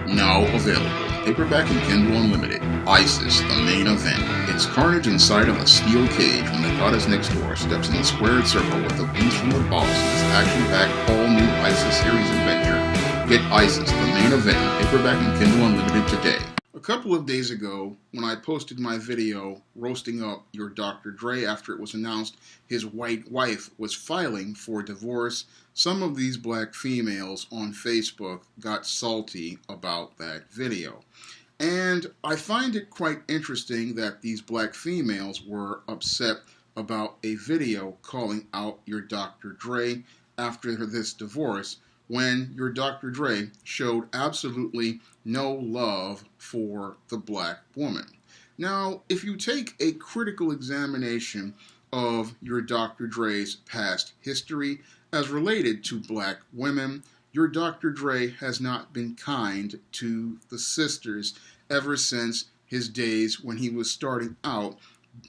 Now available. Paperback and Kindle Unlimited. ISIS, the main event. It's carnage inside of a steel cage when the goddess next door steps in the squared circle with the beast from the boss in this action-packed all-new ISIS series adventure. Get ISIS, the main event, paperback and Kindle Unlimited today. A couple of days ago, when I posted my video roasting up your Dr. Dre after it was announced his white wife was filing for divorce, some of these black females on Facebook got salty about that video. And I find it quite interesting that these black females were upset about a video calling out your Dr. Dre after this divorce, when your Dr. Dre showed absolutely no love for the black woman. Now, if you take a critical examination of your Dr. Dre's past history as related to black women, your Dr. Dre has not been kind to the sisters ever since his days when he was starting out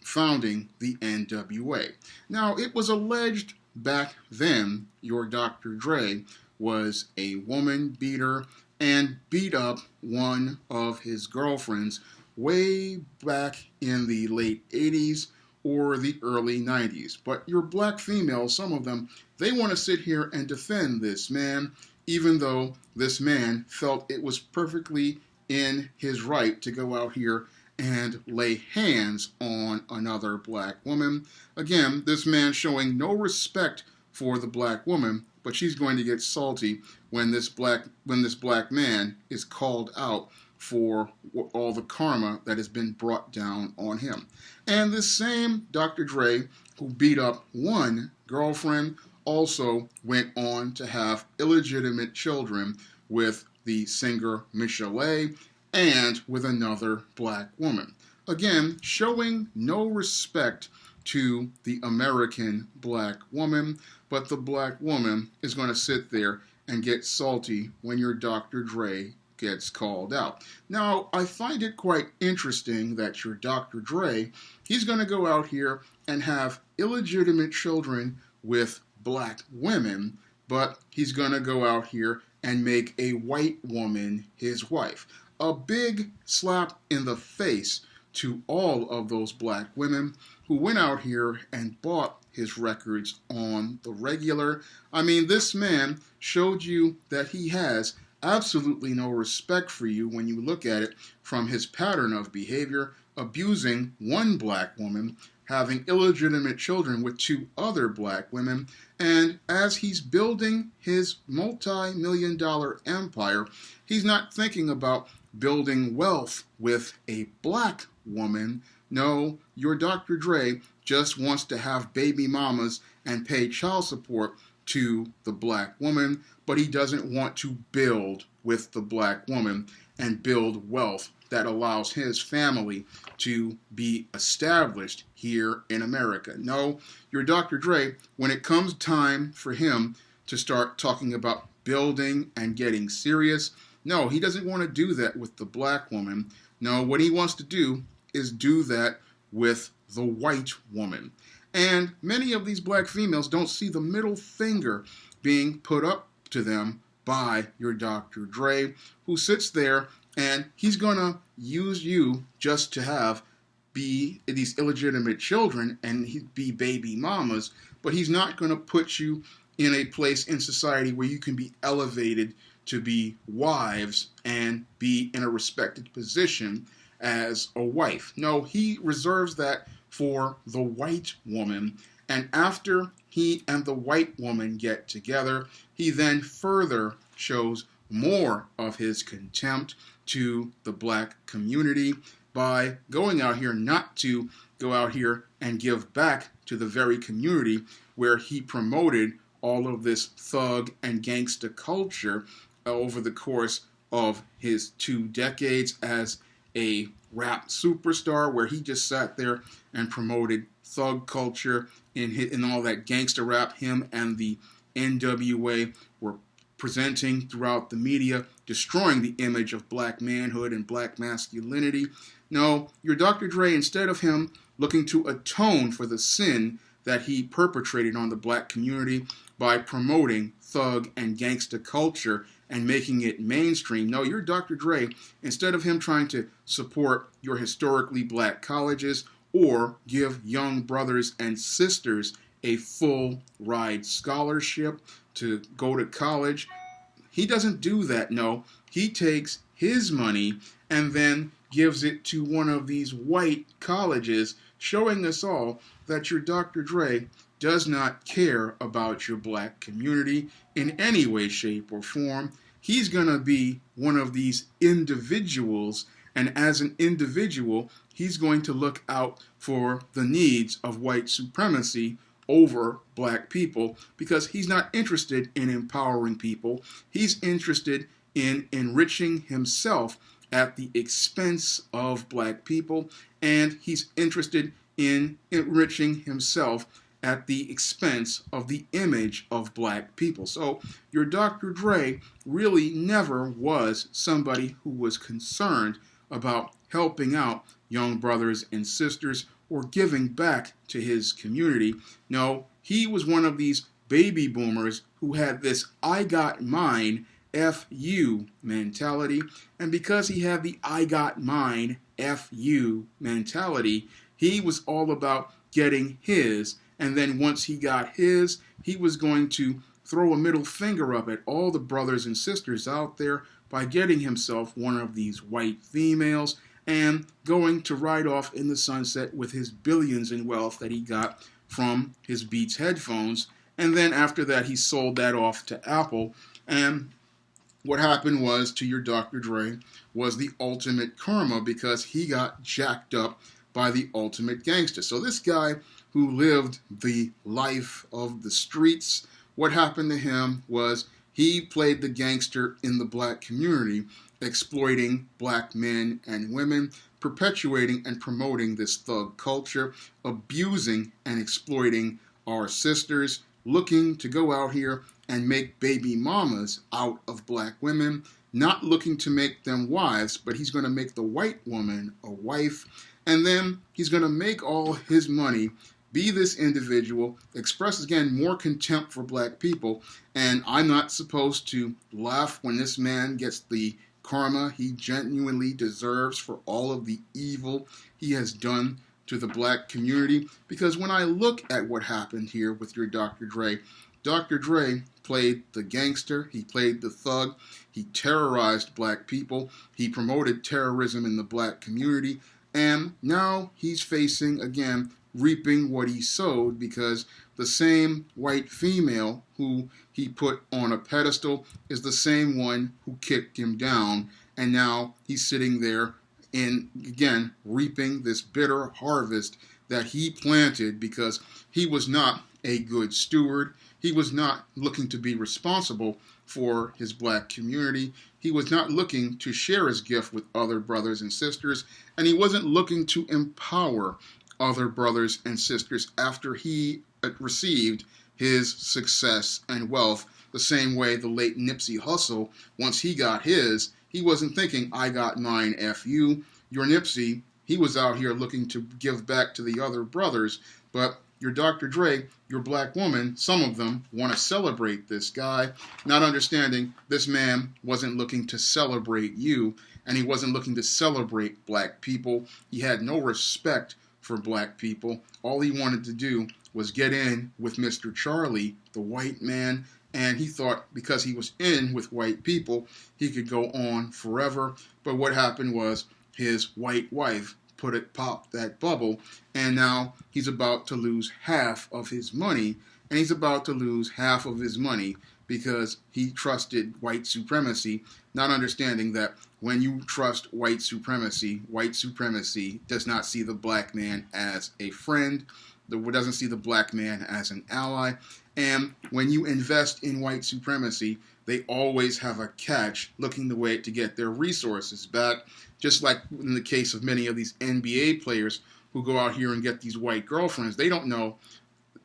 founding the NWA. Now, it was alleged back then your Dr. Dre was a woman beater and beat up one of his girlfriends way back in the late 80s or the early 90s. But your black females, some of them, they want to sit here and defend this man, even though this man felt it was perfectly in his right to go out here and lay hands on another black woman. Again, this man showing no respect for the black woman, but she's going to get salty when this black man is called out for all the karma that has been brought down on him. And this same Dr. Dre, who beat up one girlfriend, also went on to have illegitimate children with the singer Michelle and with another black woman. Again, showing no respect to the American black woman, but the black woman is going to sit there and get salty when your Dr. Dre gets called out. Now, I find it quite interesting that your Dr. Dre, he's going to go out here and have illegitimate children with black women, but he's going to go out here and make a white woman his wife. A big slap in the face to all of those black women who went out here and bought his records on the regular. I mean, this man showed you that he has absolutely no respect for you when you look at it from his pattern of behavior, abusing one black woman, having illegitimate children with two other black women, and as he's building his multi-million-dollar empire, he's not thinking about building wealth with a black woman. No, your Dr. Dre just wants to have baby mamas and pay child support to the black woman, but he doesn't want to build with the black woman and build wealth that allows his family to be established here in America. No, your Dr. Dre, when it comes time for him to start talking about building and getting serious, no, he doesn't want to do that with the black woman. No, what he wants to do is do that with the white woman. And many of these black females don't see the middle finger being put up to them by your Dr. Dre, who sits there and he's going to use you just to be these illegitimate children and be baby mamas, but he's not going to put you in a place in society where you can be elevated to be wives and be in a respected position as a wife. No, he reserves that for the white woman, and after he and the white woman get together, he then further shows more of his contempt to the black community by going out here not to go out here and give back to the very community where he promoted all of this thug and gangsta culture over the course of his 2 decades as a rap superstar, where he just sat there and promoted thug culture in all that gangster rap him and the NWA were presenting throughout the media, destroying the image of black manhood and black masculinity. No, your Dr. Dre, instead of him looking to atone for the sin that he perpetrated on the black community by promoting thug and gangsta culture and making it mainstream. No, you're Dr. Dre. Instead of him trying to support your historically black colleges or give young brothers and sisters a full ride scholarship to go to college, he doesn't do that. No, he takes his money and then gives it to one of these white colleges, showing us all that your Dr. Dre does not care about your black community in any way, shape, or form. He's going to be one of these individuals, and as an individual, he's going to look out for the needs of white supremacy over black people, because he's not interested in empowering people. He's interested in enriching himself at the expense of black people, and he's interested in enriching himself at the expense of the image of black people. So your Dr. Dre really never was somebody who was concerned about helping out young brothers and sisters or giving back to his community. No, he was one of these baby boomers who had this I got mine, F you mentality. And because he had the I got mine, F you mentality, he was all about getting his. And then once he got his, he was going to throw a middle finger up at all the brothers and sisters out there by getting himself one of these white females and going to ride off in the sunset with his billions in wealth that he got from his Beats headphones. And then after that, he sold that off to Apple. And what happened was to your Dr. Dre was the ultimate karma, because he got jacked up by the ultimate gangster. So this guy who lived the life of the streets, what happened to him was he played the gangster in the black community, exploiting black men and women, perpetuating and promoting this thug culture, abusing and exploiting our sisters, looking to go out here and make baby mamas out of black women, not looking to make them wives, but he's going to make the white woman a wife, and then he's going to make all his money, be this individual, express again more contempt for black people. And I'm not supposed to laugh when this man gets the karma he genuinely deserves for all of the evil he has done to the black community, because when I look at what happened here with your Dr. Dre played the gangster, he played the thug, he terrorized black people, he promoted terrorism in the black community, and now he's facing, again, reaping what he sowed, because the same white female who he put on a pedestal is the same one who kicked him down, and now he's sitting there and, again, reaping this bitter harvest that he planted because he was not a good steward. He was not looking to be responsible for his black community. He was not looking to share his gift with other brothers and sisters, and he wasn't looking to empower other brothers and sisters after he received his success and wealth, the same way the late Nipsey Hussle, once he got his, he wasn't thinking, I got mine, F you. Your Nipsey, he was out here looking to give back to the other brothers, but your Dr. Dre, your black woman, some of them want to celebrate this guy, not understanding this man wasn't looking to celebrate you, and he wasn't looking to celebrate black people. He had no respect for black people. All he wanted to do was get in with Mr. Charlie, the white man, and he thought because he was in with white people, he could go on forever. But what happened was his white wife popped that bubble, and now he's about to lose half of his money, and he's about to lose half of his money because he trusted white supremacy, not understanding that when you trust white supremacy does not see the black man as a friend, doesn't see the black man as an ally, and when you invest in white supremacy, they always have a catch looking the way to get their resources back, just like in the case of many of these NBA players who go out here and get these white girlfriends. They don't know,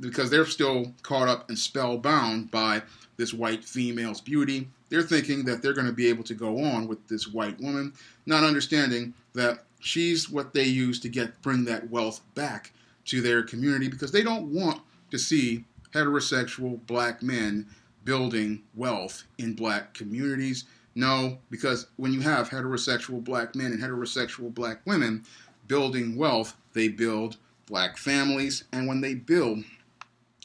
because they're still caught up and spellbound by this white female's beauty. They're thinking that they're going to be able to go on with this white woman, not understanding that she's what they use to bring that wealth back to their community, because they don't want to see heterosexual black men building wealth in black communities? No, because when you have heterosexual black men and heterosexual black women building wealth, they build black families. And when they build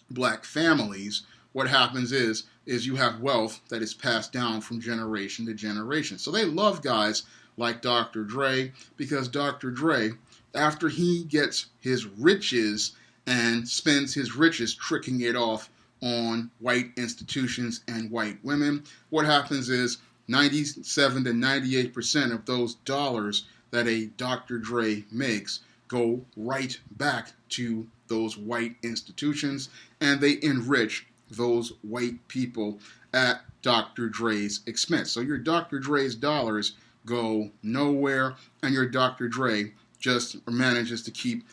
black families, what happens is you have wealth that is passed down from generation to generation. So they love guys like Dr. Dre, because Dr. Dre, after he gets his riches and spends his riches tricking it off on white institutions and white women, what happens is 97 to 98% of those dollars that a Dr. Dre makes go right back to those white institutions, and they enrich those white people at Dr. Dre's expense. So your Dr. Dre's dollars go nowhere, and your Dr. Dre just manages to keep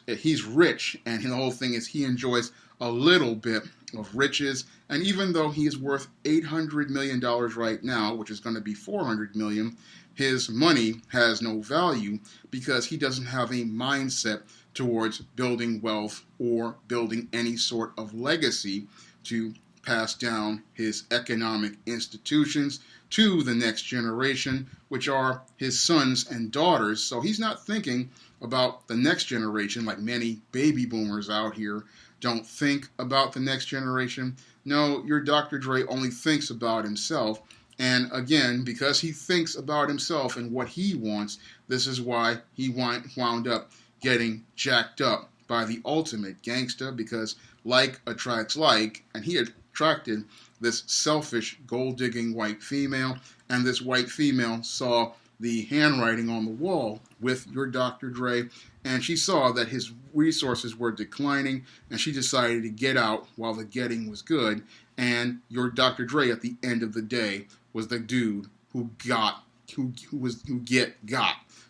he's rich, and the whole thing is he enjoys a little bit of riches. And even though he is worth $800 million right now, which is going to be $400 million, his money has no value because he doesn't have a mindset towards building wealth or building any sort of legacy to pass down his economic institutions to the next generation, which are his sons and daughters. So he's not thinking about the next generation like many baby boomers out here don't think about the next generation. No, your Dr. Dre only thinks about himself. And again, because he thinks about himself and what he wants, this is why he wound up getting jacked up by the ultimate gangster, because like attracts like, and he attracted this selfish, gold-digging white female, and this white female saw the handwriting on the wall with your Dr. Dre, and she saw that his resources were declining, and she decided to get out while the getting was good. And your Dr. Dre, at the end of the day, was the dude who got.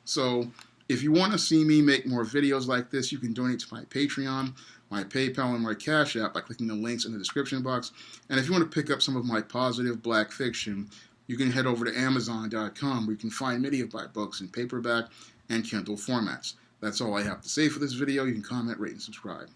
So if you want to see me make more videos like this, you can donate to my Patreon, my PayPal, and my Cash App by clicking the links in the description box. And if you want to pick up some of my positive black fiction, you can head over to Amazon.com, where you can find many of my books in paperback and Kindle formats. That's all I have to say for this video. You can comment, rate, and subscribe.